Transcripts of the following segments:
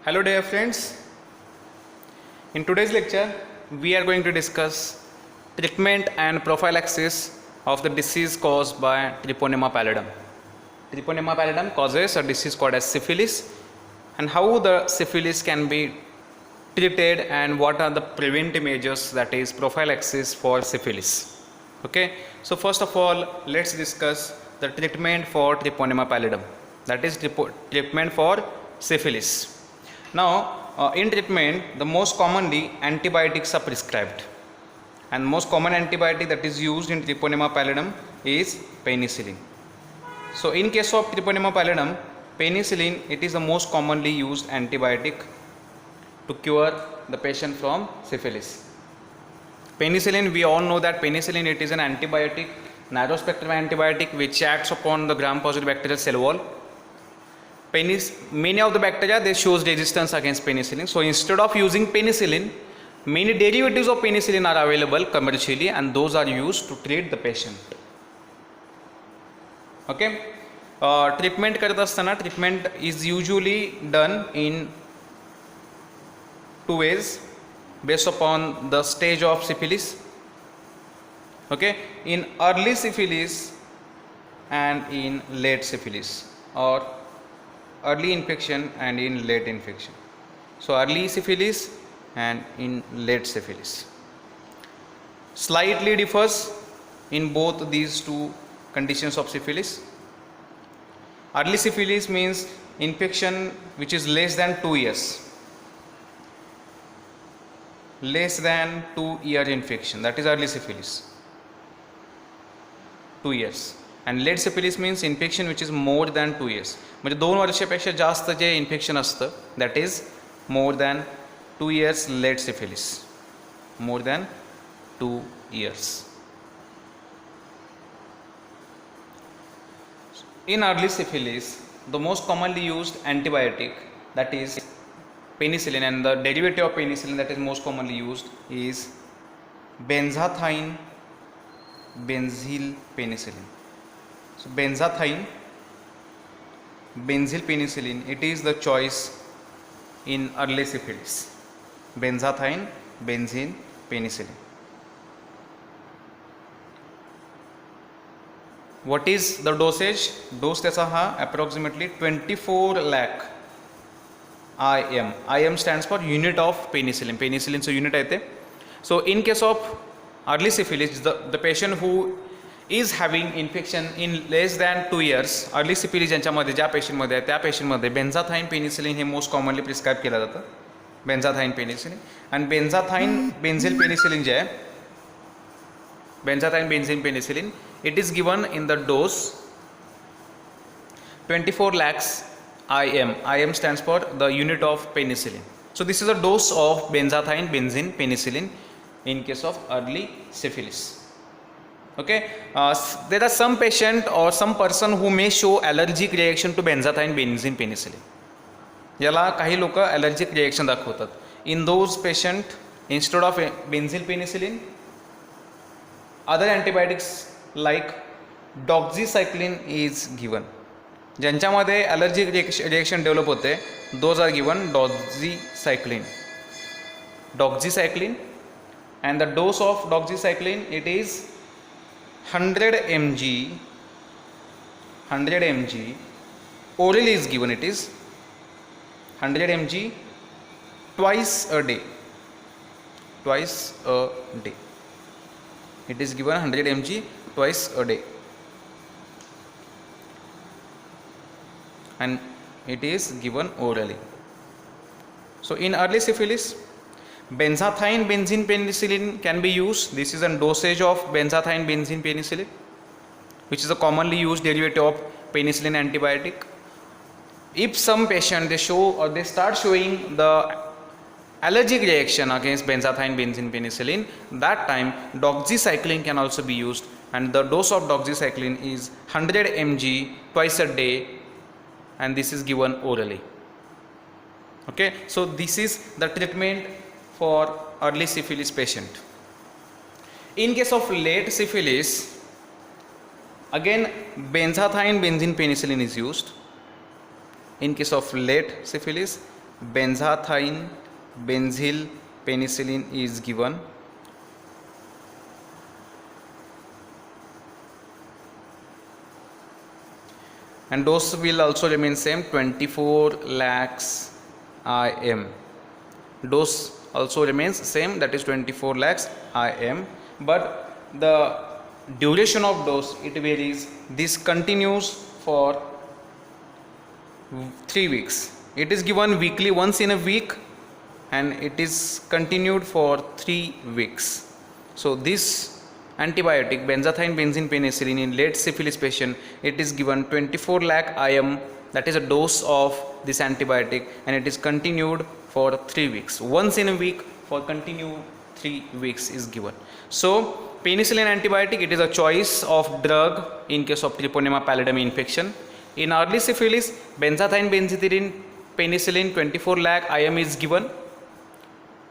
Hello dear friends, in today's lecture we are going to discuss treatment and prophylaxis of the disease caused by Treponema pallidum. Treponema pallidum causes a disease called as syphilis, and how the syphilis can be treated and what are the preventive measures, that is prophylaxis for syphilis. Okay, so first of all let's discuss the treatment for Treponema pallidum, that is treatment for syphilis. Now, in treatment, the most commonly antibiotics are prescribed, and most common antibiotic that is used in Treponema pallidum is penicillin. So, in case of Treponema pallidum, penicillin it is the most commonly used antibiotic to cure the patient from syphilis. Penicillin, we all know that penicillin it is an antibiotic, narrow spectrum antibiotic which acts upon the gram-positive bacterial cell wall. Many of the bacteria they shows resistance against penicillin. So instead of using penicillin, many derivatives of penicillin are available commercially, and those are used to treat the patient. Okay, treatment करत असताना treatment is usually done in two ways based upon the stage of syphilis. Okay, in early syphilis and in late syphilis, or early infection and in late infection. So early syphilis and in late syphilis slightly differs in both these two conditions of syphilis. Early syphilis means infection which is less than 2 years, less than 2 year infection, that is early syphilis, 2 years. And late syphilis means infection which is more than 2 years, म्हणजे 2 वर्षापेक्षा जास्त जे infection असतं that is more than 2 years late syphilis, more than 2 years. In early syphilis, the most commonly used antibiotic that is penicillin, and the derivative of penicillin that is most commonly used is benzathine benzyl penicillin. So benzathine benzyl penicillin it is the choice in early syphilis. Benzathine benzyl penicillin. What is the dosage? Dose त्याचा हा approximately 24 lakh IM. IM stands for unit of penicillin. Penicillin चं unit आहे ते. So in case of early syphilis, the patient who is having infection in less than 2 years, early syphilis ज्यांच्यामध्ये ज्या पेशंटमध्ये आहे त्या पेशंटमध्ये बेन्झाथाइन penicillin हे most commonly prescribe केलं जातं. बेन्झाथाइन penicillin आणि बेन्झाथाइन बेन्झिल penicillin जे आहे, बेन्झाथाइन बेन्झिल penicillin it is given in the dose 24 lakhs IM. IM stands for the unit of penicillin. So this is a dose of benzathine benzene penicillin in case of early syphilis. Okay, there are some patient or some person who may show allergic reaction to benzathine benzene penicillin. याला काही लोक allergic reaction दाखवतात. In those patient, instead of benzyl penicillin, other antibiotics like doxycycline is given. ज्यांच्यामध्ये allergic reaction develop होते, those are given doxycycline. Doxycycline, and the dose of doxycycline it is 100 mg orally is given. It is 100 mg twice a day. It is given 100 mg twice a day, and it is given orally. So in early syphilis, benzathine benzene penicillin can be used. This is a dosage of benzathine benzene penicillin, which is a commonly used derivative of penicillin antibiotic. If some patient they show or they start showing the allergic reaction against benzathine benzene penicillin, that time doxycycline can also be used, and the dose of doxycycline is 100 mg twice a day, and this is given orally. Okay, so this is the treatment for early syphilis patient. In case of late syphilis, again benzathine benzene penicillin is used. In case of late syphilis, benzathine benzyl penicillin is given. And dose will also remain same, 24 lakhs IM. Dose also remains same, that is 24 lakhs IM, but the duration of dose it varies. This continues for 3 weeks. It is given weekly, once in a week, and it is continued for 3 weeks. So this antibiotic benzathine benzyl penicillin in late syphilis patient, it is given 24 lakh IM, that is a dose of this antibiotic, and it is continued for 3 weeks. Once in a week for continued 3 weeks is given. So penicillin antibiotic, it is a choice of drug in case of Treponema pallidum infection. In early syphilis, benzathine benzyl penicillin 24 lakh IM is given.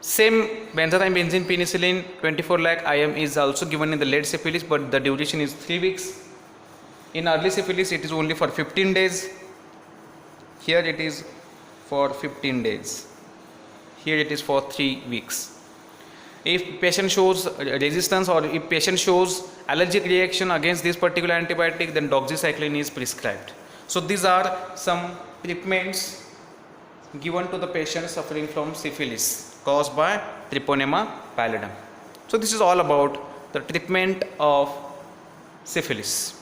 Same benzathine benzyl penicillin 24 lakh IM is also given in the late syphilis, but the duration is 3 weeks. In early syphilis it is only for 15 days. Here it is for 15 days. Here it is for 3 weeks. If patient shows resistance or if patient shows allergic reaction against this particular antibiotic, then doxycycline is prescribed. So these are some treatments given to the patient suffering from syphilis caused by Treponema pallidum. So this is all about the treatment of syphilis.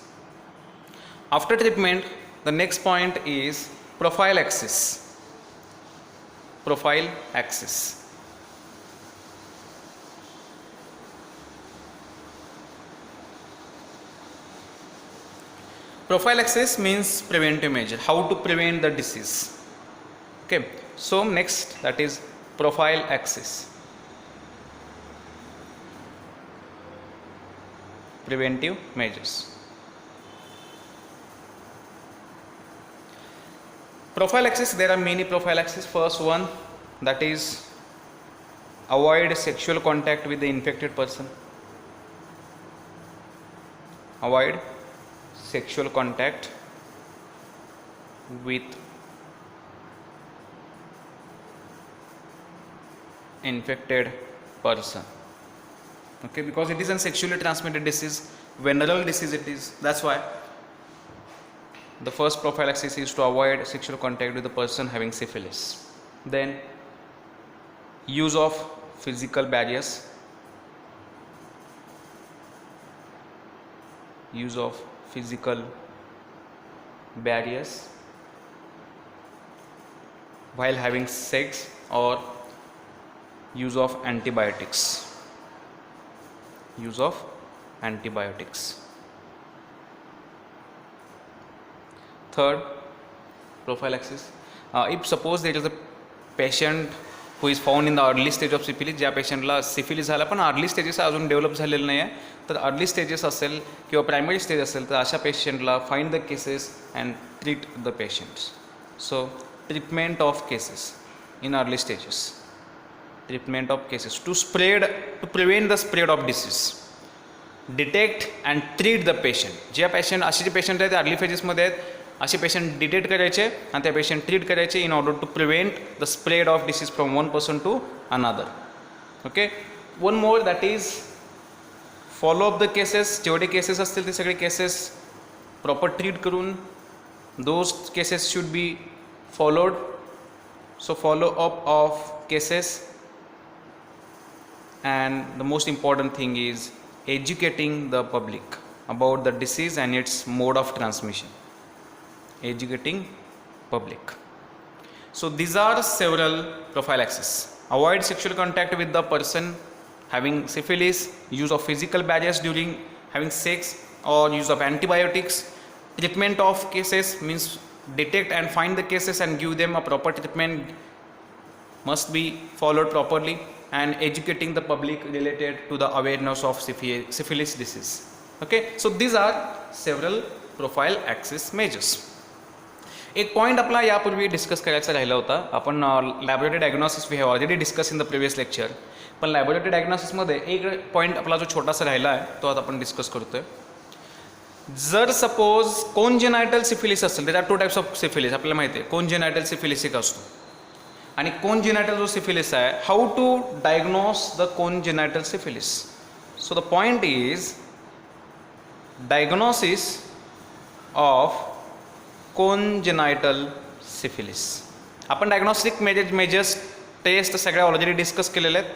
After treatment, the next point is prophylaxis. Prophylaxis. Prophylaxis means preventive measure, how to prevent the disease. Okay, so next, that is prophylaxis. Preventive measures. Prophylaxis, there are many prophylaxis. First one, that is avoid sexual contact with the infected person. Avoid sexual contact with infected person. Okay, because it is a sexually transmitted disease, venereal disease it is, that's why the first prophylaxis is to avoid sexual contact with the person having syphilis. Then use of physical barriers. Use of physical barriers while having sex, or use of antibiotics. Use of antibiotics. Third prophylaxis, if suppose there is a patient who is found in the early stage of syphilis, ज्या पेशंटला syphilis झाला पण early stages अजून develop झालेलं नाही आहे, तर early stages असेल किंवा प्रायमरी स्टेज असेल तर अशा पेशंटला find the cases and treat the patients. So treatment of cases in early stages. Treatment of cases to prevent the spread of disease. Detect and treat the patient. ज्या patient असे जे patient आहेत early फेजेसमध्ये आहेत, असे patient detect करायचे आणि त्या patient treat करायचे in order to prevent the spread of disease from one person to another. Okay, one more, that is follow up the cases. जेवढे केसेस असतील ते सगळे केसेस प्रॉपर ट्रीट करून those cases should be followed. So follow up of cases. And the most important thing is educating the public about the disease and its mode of transmission. Educating public. So these are several prophylaxis. Avoid sexual contact with the person having syphilis, use of physical barriers during having sex, or use of antibiotics. Treatment of cases means detect and find the cases and give them a proper treatment must be followed properly, and educating the public related to the awareness of syphilis disease. Okay, so these are several prophylaxis measures. एक point आपला यापूर्वी discuss करायचा राहिला होता. आपण laboratory diagnosis we have already discuss in the previous lecture, पण laboratory डायग्नोसिसमध्ये एक पॉईंट आपला जो छोटासा राहिला आहे तो आता आपण डिस्कस करतोय. जर सपोज कोनजेनायटल सिफिलिस असेल, there are two types of syphilis, आपल्याला माहिती आहे कोनजेनायटल सिफिलिस एक असतो आणि congenital जो syphilis आहे, how to diagnose the congenital syphilis. So the point is diagnosis of congenital syphilis. आपण डायग्नोस्टिक मेजर्स टेस्ट सगळ्या ऑलरेडी डिस्कस केलेले आहेत.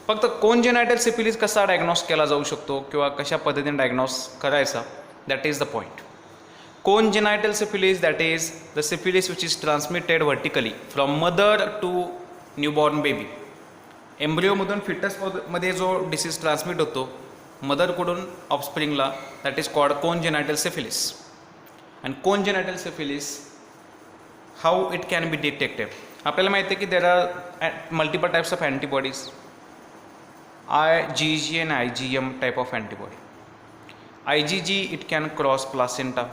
फक्त congenital syphilis कसा डायग्नोस केला जाऊ शकतो किंवा कशा पद्धतीने डायग्नोस करायचा, that is the point. Congenital syphilis, that is the syphilis which is transmitted vertically from mother to newborn baby. एम्ब्रिओमधून फिटसमध्ये जो डिसीज ट्रान्समिट होतो मदरकडून ऑफस्प्रिंगला, that is called congenital syphilis. And congenital syphilis, how it can be detected? आपल्याला माहिती आहे की there are multiple types of antibodies, IgG and IgM type of antibody. IgG, it can cross placenta.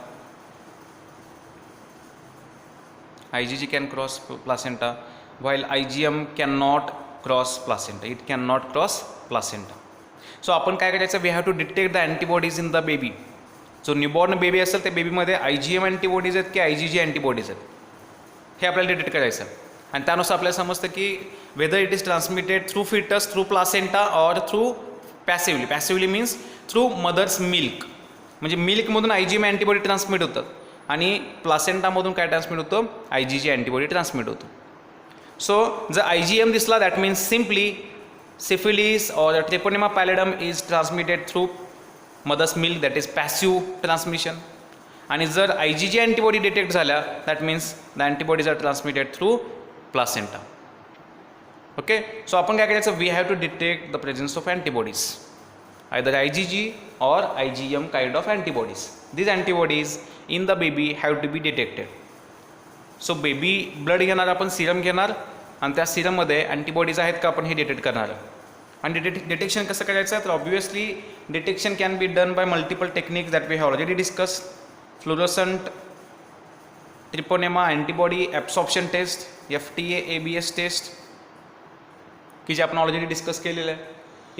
IgG can cross placenta, while IgM cannot cross placenta. It cannot cross placenta. So आपण काय करायचं, we have to detect the antibodies in the baby. जो newborn baby असेल त्या बेबीमध्ये IgM antibodies आहेत की IgG antibodies आहेत, हे आपल्याला डिटेक्ट करायचं. आणि त्यानुसार आपल्याला समजतं की whether it is transmitted through foetus, through placenta or through passively. Passively means through mother's milk, म्हणजे मिल्कमधून IgM अँटीबॉडी ट्रान्समिट होतात आणि प्लासेंटामधून काय ट्रान्समिट होतं, IgG अँटीबॉडी ट्रान्समिट होतं. सो जर IgM दिसला, that means simply syphilis or treponema pallidum is transmitted through mother's milk, that is passive transmission. आणि जर IgG अँटीबॉडी डिटेक्ट झाल्या, that means the antibodies are transmitted through placenta. Okay, so आपण काय करायचं, we have to detect the presence of antibodies, either IgG or IgM kind of antibodies. These antibodies in the baby have to be detected. So baby blood घेणार, आपण सिरम घेणार आणि त्या सिरममध्ये antibodies आहेत का आपण हे डिटेक्ट करणार. आणि डिटेक्शन कसं करायचं आहे, तर obviously detection can be done by multiple techniques that we have already discuss. Fluorescent treponema antibody absorption test, FTA ABS test, की जे आपण ऑलरेडी डिस्कस केलेलं आहे.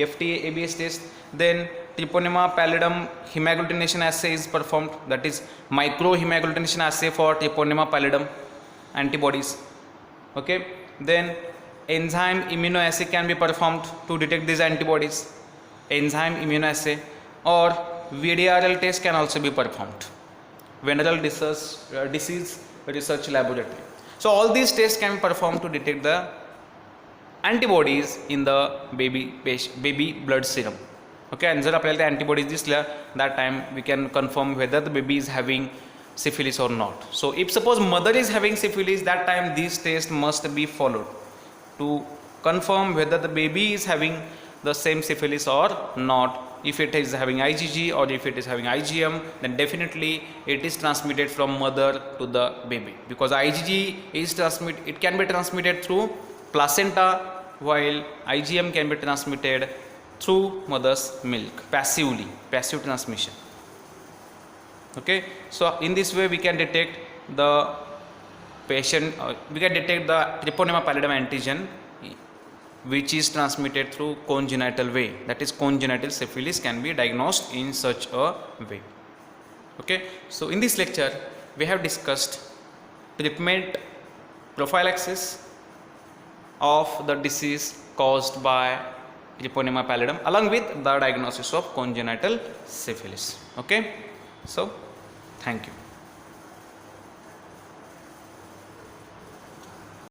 FTA ABS test, then Treponema pallidum hemagglutination assay is performed, that is micro hemagglutination assay for Treponema pallidum antibodies. Okay, then enzyme immunoassay can be performed to detect these antibodies, enzyme immunoassay, or VDRL test can also be performed, venereal disease research laboratory. So all these tests can be performed to detect the antibodies in the baby blood serum. Okay, and जर आपल्याला त्या antibodies दिसल्या, that time we can confirm whether the baby is having syphilis or not. So if suppose mother is having syphilis, that time these tests must be followed to confirm whether the baby is having the same syphilis or not. If it is having IgG or if it is having IgM, then definitely it is transmitted from mother to the baby, because IgG is it can be transmitted through placenta, while IgM can be transmitted through mother's milk, passive transmission. Okay, so in this way we can detect the patient, we can detect the Treponema pallidum antigen which is transmitted through congenital way, that is congenital syphilis can be diagnosed in such a way. Okay, so in this lecture we have discussed treatment, prophylaxis of the disease caused by Treponema pallidum along with the diagnosis of congenital syphilis. Okay, so thank you.